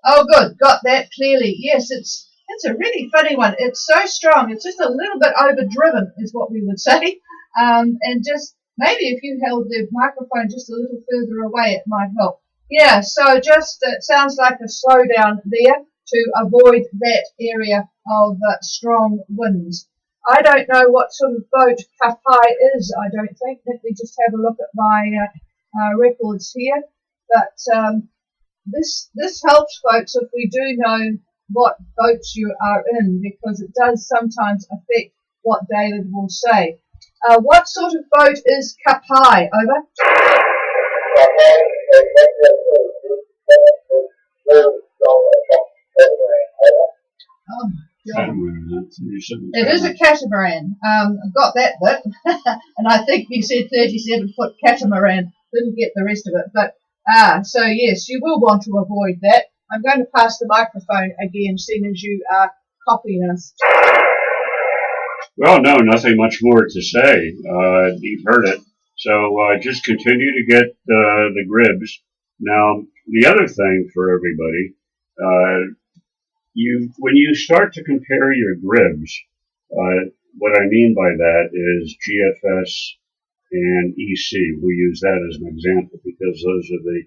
Oh, good. Got that clearly. Yes, it's a really funny one. It's so strong. It's just a little bit overdriven, is what we would say. And just maybe if you held the microphone just a little further away, it might help. Yeah. So just it sounds like a slowdown there to avoid that area of strong winds. I don't know what sort of boat Kapai is, I don't think. Let me just have a look at my records here. But this helps, folks, if we do know what boats you are in, because it does sometimes affect what David will say. What sort of boat is Kapai? Over. Oh, yeah. It is a catamaran. I got that bit. And I think you said 37-foot catamaran. Didn't get the rest of it. But so yes, you will want to avoid that. I'm going to pass the microphone again, seeing as you are copying us. Well, no, nothing much more to say. You've heard it. So just continue to get the gribs. Now, the other thing for everybody, when you start to compare your gribs, what I mean by that is GFS and EC. We use that as an example because those are the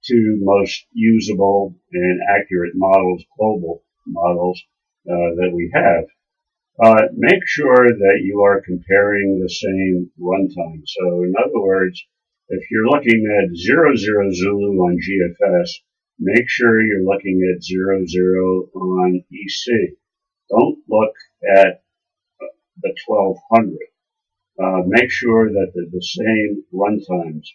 two most usable and accurate models, global models, that we have. Make sure that you are comparing the same runtime. So in other words, if you're looking at 00 Zulu on GFS, make sure you're looking at 00 on EC. Don't look at the 1200. Make sure that they're the same runtimes.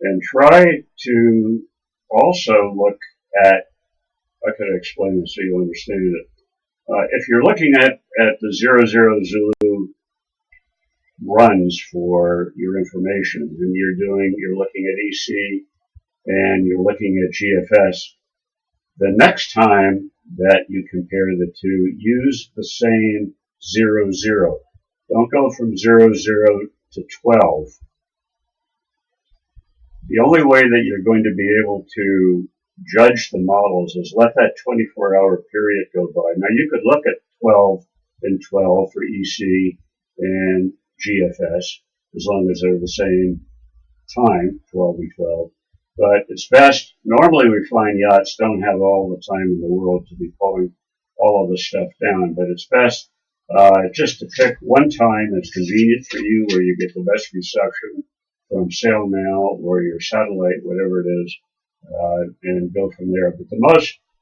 And try to also look at, I could explain this so you understand it. If you're looking at the 00 Zulu runs for your information, and you're looking at EC and you're looking at GFS, the next time that you compare the two, use the same 00. Don't go from 00 to 12. The only way that you're going to be able to judge the models is let that 24-hour period go by. Now, you could look at 12 and 12 for EC and GFS, as long as they're the same time, 12 and 12. But it's best, normally we find yachts don't have all the time in the world to be pulling all of the stuff down, but it's best just to pick one time that's convenient for you, where you get the best reception from SailMail or your satellite, whatever it is, and go from there. But the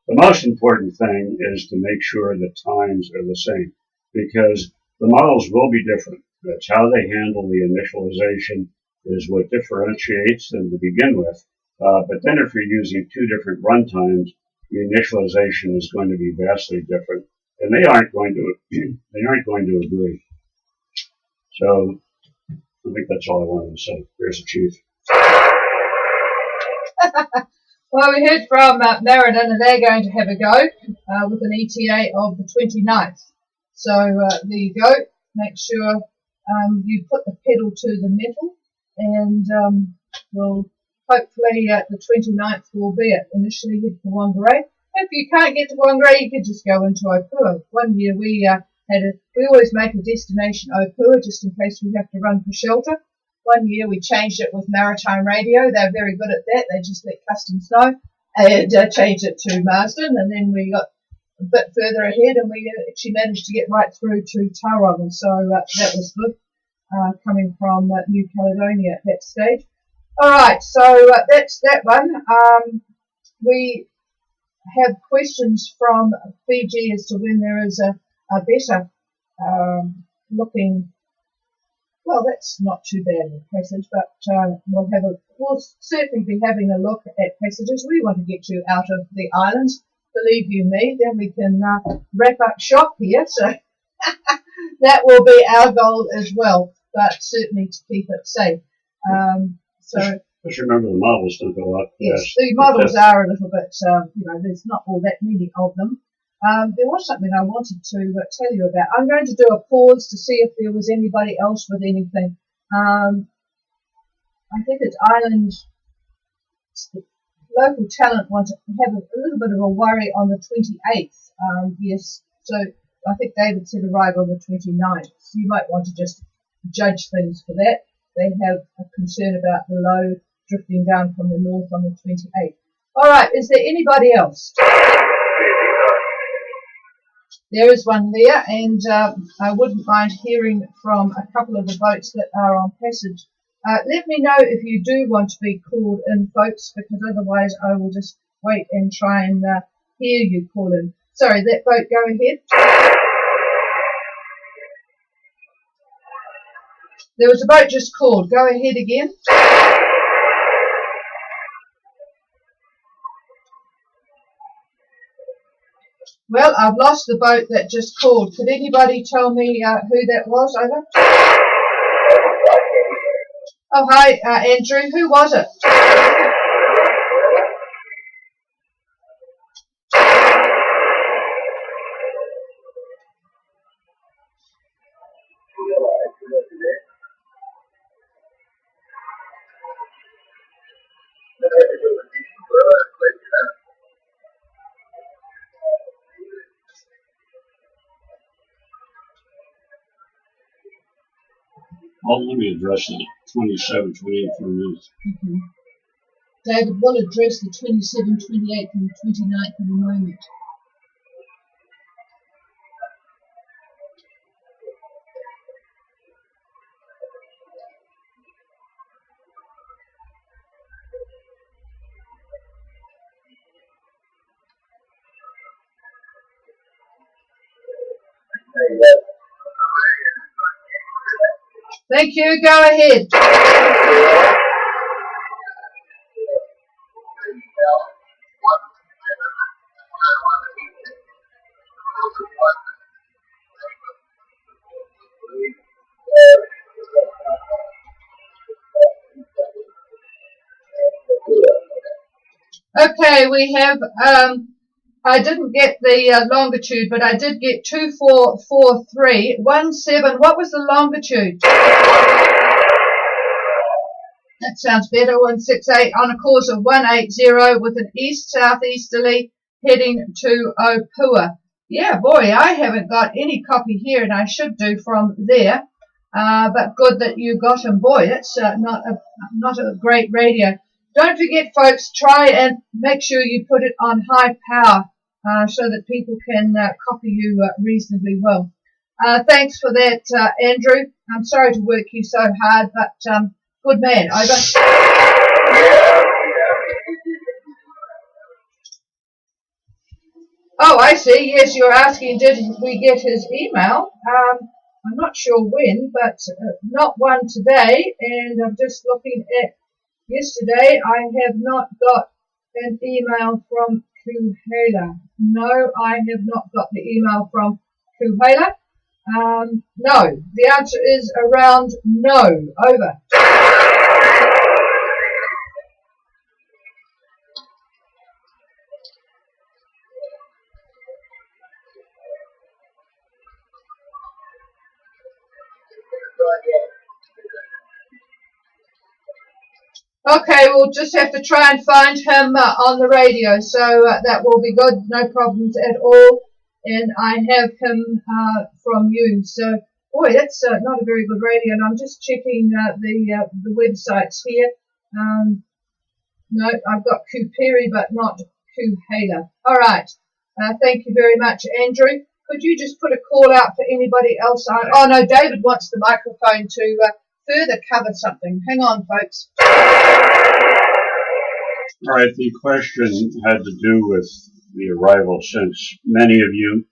most important thing is to make sure the times are the same, because the models will be different. That's how they handle the initialization is what differentiates them to begin with. But then if you're using two different runtimes, the initialization is going to be vastly different, and they aren't going to agree. So I think that's all I wanted to say. Here's the chief. Well, we heard from Meriden, and they're going to have a go with an ETA of the 29th. So there you go. Make sure you put the pedal to the metal, and we'll hopefully the 29th will be it. Initially head for Whangarei. If you can't get to Whangarei, you could just go into Opua. One year we always make a destination Opua just in case we have to run for shelter. One year we changed it with Maritime Radio. They're very good at that. They just let Customs know, and changed it to Marsden, and then we got a bit further ahead and we actually managed to get right through to Tauranga. So that was good, coming from New Caledonia at that stage. All right, so that's that one. We have questions from Fiji as to when there is a better looking. Well, that's not too bad a passage, but we'll certainly be having a look at passages. We want to get you out of the islands, believe you me. Then we can wrap up shop here. So that will be our goal as well, but certainly to keep it safe. Just remember the models don't go up. Yes, the models are a little bit, there's not all that many of them. There was something I wanted to tell you about. I'm going to do a pause to see if there was anybody else with anything. I think it's Island local talent want to have a little bit of a worry on the 28th. Yes, so I think David said arrive on the 29th. So you might want to just judge things for that. They have a concern about the low drifting down from the north on the 28th. All right, is there anybody else? There is one there, and I wouldn't mind hearing from a couple of the boats that are on passage. Let me know if you do want to be called in, folks, because otherwise I will just wait and try and hear you call in. Sorry, that boat, go ahead. There was a boat just called. Go ahead again. Well, I've lost the boat that just called. Could anybody tell me who that was? Over. Oh, hi, Andrew. Who was it? Well, let me address the 27, 28 for a minute. Mm-hmm. David will address the 27, 28 and 29 in a moment. Thank you. Go ahead. Okay, we have, I didn't get the longitude, but I did get 2443, 17. What was the longitude? That sounds better. 168 on a course of 180 with an east-southeasterly heading to Opua. Yeah, boy, I haven't got any copy here, and I should do from there. But good that you got him. Boy, that's not a great radio. Don't forget, folks, try and make sure you put it on high power so that people can copy you reasonably well. Thanks for that, Andrew. I'm sorry to work you so hard, but good man. Over. Oh, I see. Yes, you're asking, did we get his email? I'm not sure when, but not one today. And I'm just looking at yesterday. I have not got an email from Kuhela. No, I have not got the email from Kuhela. No, the answer is around no. Over. Okay, we'll just have to try and find him on the radio, so that will be good, no problems at all. And I have him from you. So, boy, that's not a very good radio. And I'm just checking the websites here. No, I've got Kuperi, but not Kuhela. All right. Thank you very much, Andrew. Could you just put a call out for anybody else? Oh, no, David wants the microphone to further cover something. Hang on, folks. All right, the question had to do with the arrival, since many of you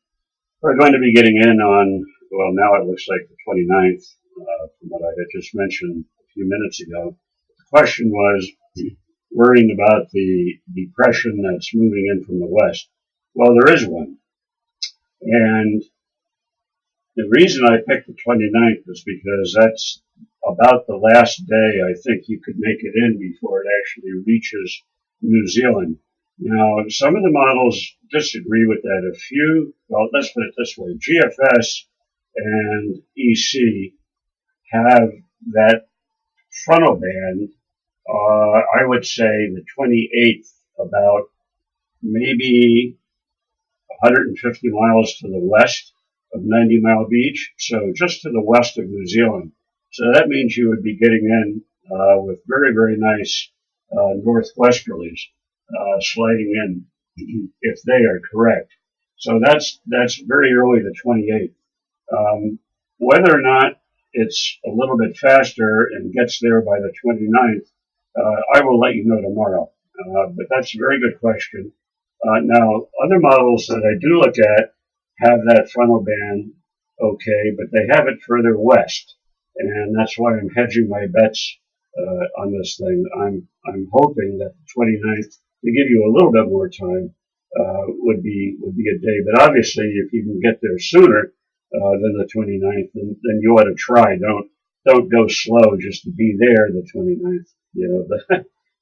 are going to be getting in on, well, now it looks like the 29th, from what I had just mentioned a few minutes ago. The question was worrying about the depression that's moving in from the west. Well, there is one. And the reason I picked the 29th is because that's about the last day I think you could make it in before it actually reaches New Zealand. Now, some of the models disagree with that. A few, well, let's put it this way, GFS and EC have that frontal band, I would say the 28th, about maybe 150 miles to the west of 90 Mile Beach, so just to the west of New Zealand. So that means you would be getting in with very, very nice northwesterlies sliding in, if they are correct. So that's very early, the 28th. Whether or not it's a little bit faster and gets there by the 29th, I will let you know tomorrow. But that's a very good question. Now, other models that I do look at have that frontal band okay, but they have it further west. And that's why I'm hedging my bets on this thing. I'm hoping that the 29th, to give you a little bit more time, would be a day. But obviously, if you can get there sooner than the 29th, then you ought to try. Don't go slow just to be there the 29th. You know,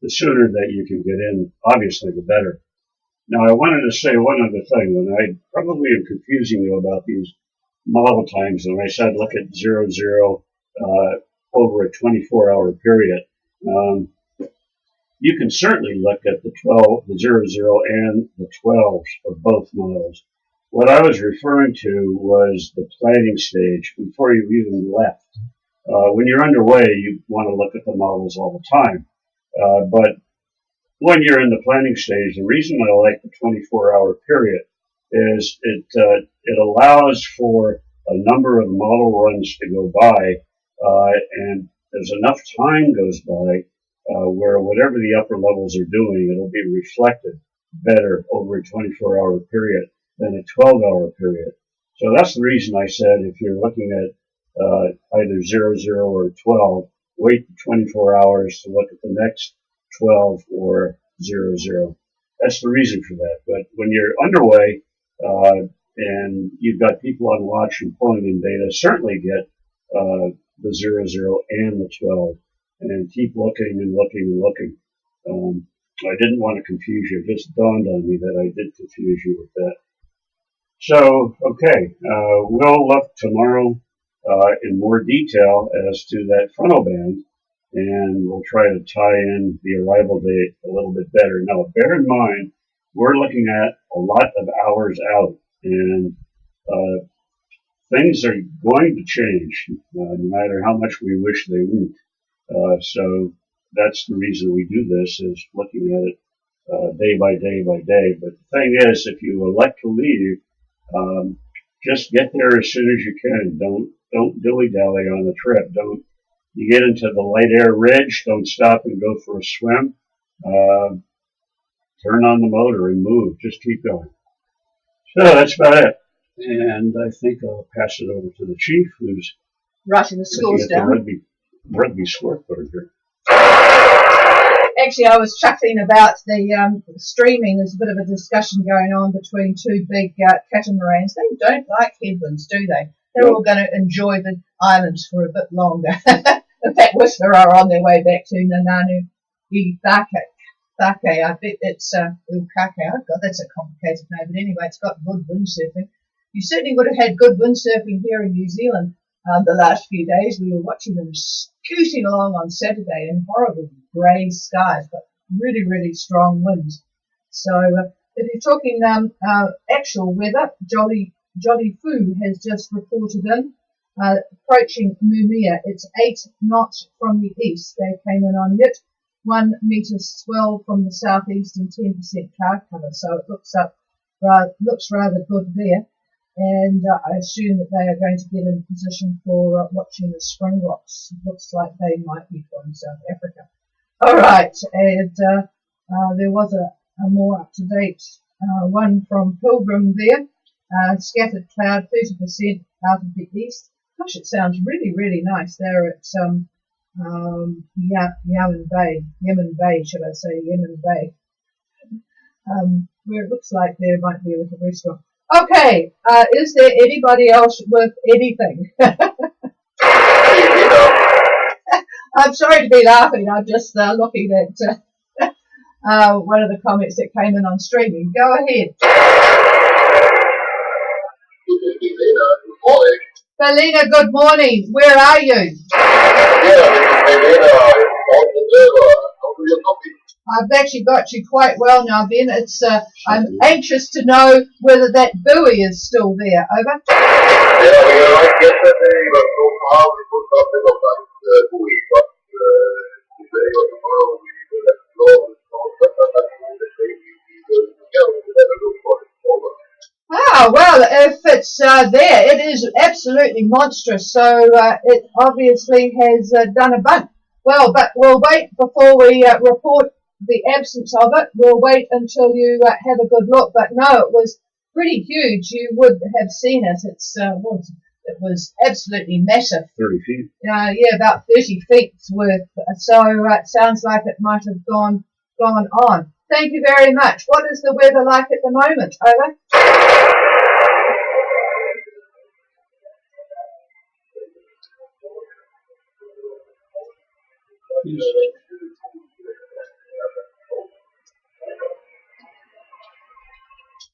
the sooner that you can get in, obviously, the better. Now, I wanted to say one other thing. When I probably am confusing you about these model times, and I said look at 00 over a 24-hour period. You can certainly look at the 00 and the 12s of both models. What I was referring to was the planning stage before you even left. When you're underway, you want to look at the models all the time. But when you're in the planning stage, the reason I like the 24-hour period is it allows for a number of model runs to go by, and as enough time goes by, where whatever the upper levels are doing, it'll be reflected better over a 24-hour period than a 12-hour period. So that's the reason I said if you're looking at either 00 or 12, wait 24 hours to look at the next 12 or 00. That's the reason for that. But when you're underway and you've got people on watch and pulling in data, certainly get the 00 and the 12 and keep looking and looking and looking. I didn't want to confuse you. It just dawned on me that I did confuse you with that. So, okay, we'll look tomorrow in more detail as to that frontal band, and we'll try to tie in the arrival date a little bit better. Now, bear in mind, we're looking at a lot of hours out, and things are going to change, no matter how much we wish they wouldn't. So that's the reason we do this, is looking at it day by day by day. But the thing is, if you elect to leave, just get there as soon as you can. Don't dilly-dally on the trip. Don't you get into the light air ridge, don't stop and go for a swim. Turn on the motor and move. Just keep going. So that's about it. And I think I'll pass it over to the chief, who's writing the scores down. The rugby scorecard here. Actually, I was chuckling about the streaming. There's a bit of a discussion going on between two big catamarans. They don't like headwinds, do they? They're all going to enjoy the islands for a bit longer. In fact, Whistler are on their way back to Nananu Thake. I bet it's Ukake. Oh, God, that's a complicated name. But anyway, it's got good windsurfing. You certainly would have had good windsurfing here in New Zealand the last few days. We were watching them scooting along on Saturday in horrible grey skies, but really, really strong winds. So if you're talking actual weather, Jolly Fu has just reported in, approaching Mumia. It's 8 knots from the east. They came in on Yit, 1 metre swell from the southeast and 10% cloud cover. So it looks rather good there. And I assume that they are going to get in position for watching the Springboks. Looks like they might be from South Africa. All right, and there was a more up-to-date one from Pilgrim there. Scattered cloud, 30% out of the east. Gosh, it sounds really, really nice there at Yemen Bay, should I say, Yemen Bay, where it looks like there might be a little restaurant. Okay, is there anybody else with anything? I'm sorry to be laughing. I'm just looking at one of the comments that came in on streaming. Go ahead. Belina, good morning. Where are you? I've actually got you quite well now, Ben. It's I'm anxious to know whether that buoy is still there. Over. Yeah, we arrived yesterday, but so far we could not localize the buoy. But today or tomorrow we will explore with we will have a look for it. Over. Ah, well, if it's there, it is absolutely monstrous. So it obviously has done a bump. Well, but we'll wait before we report the absence of it. We'll wait until you have a good look. But no, it was pretty huge. You would have seen it. It was absolutely massive. 30 feet. Yeah, about 30 feet worth. So it sounds like it might have gone on. Thank you very much. What is the weather like at the moment? Over.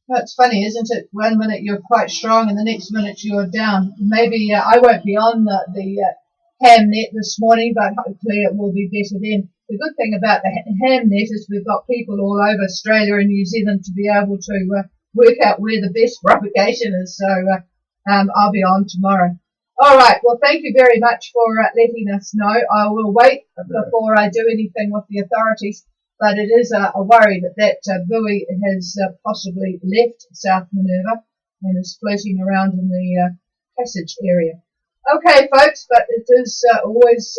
That's funny, isn't it? 1 minute you're quite strong and the next minute you're down. Maybe I won't be on the ham net this morning, but hopefully it will be better then. The good thing about the ham net is we've got people all over Australia and New Zealand to be able to work out where the best propagation is. So I'll be on tomorrow. All right. Well, thank you very much for letting us know. I will wait before I do anything with the authorities. But it is a worry that buoy has possibly left South Minerva and is floating around in the passage area. Okay, folks, but it is always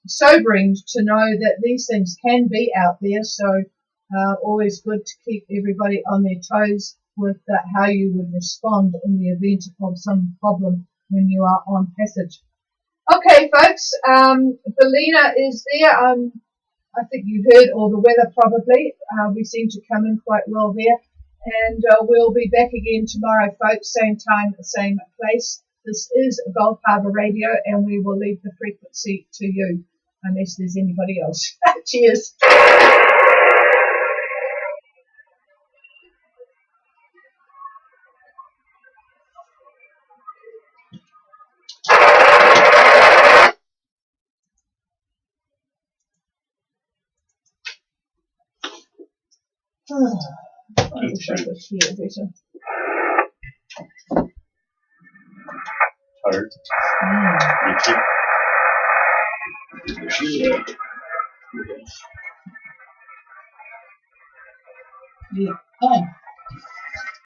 sobering to know that these things can be out there, so always good to keep everybody on their toes with how you would respond in the event of some problem when you are on passage. Okay, folks, Belina is there. I think you've heard all the weather probably. We seem to come in quite well there. And we'll be back again tomorrow, folks, same time, same place. This is Gulf Harbour Radio, and we will leave the frequency to you, unless there's anybody else. Cheers. I wish I could hear better. Tired. Yeah. Oh.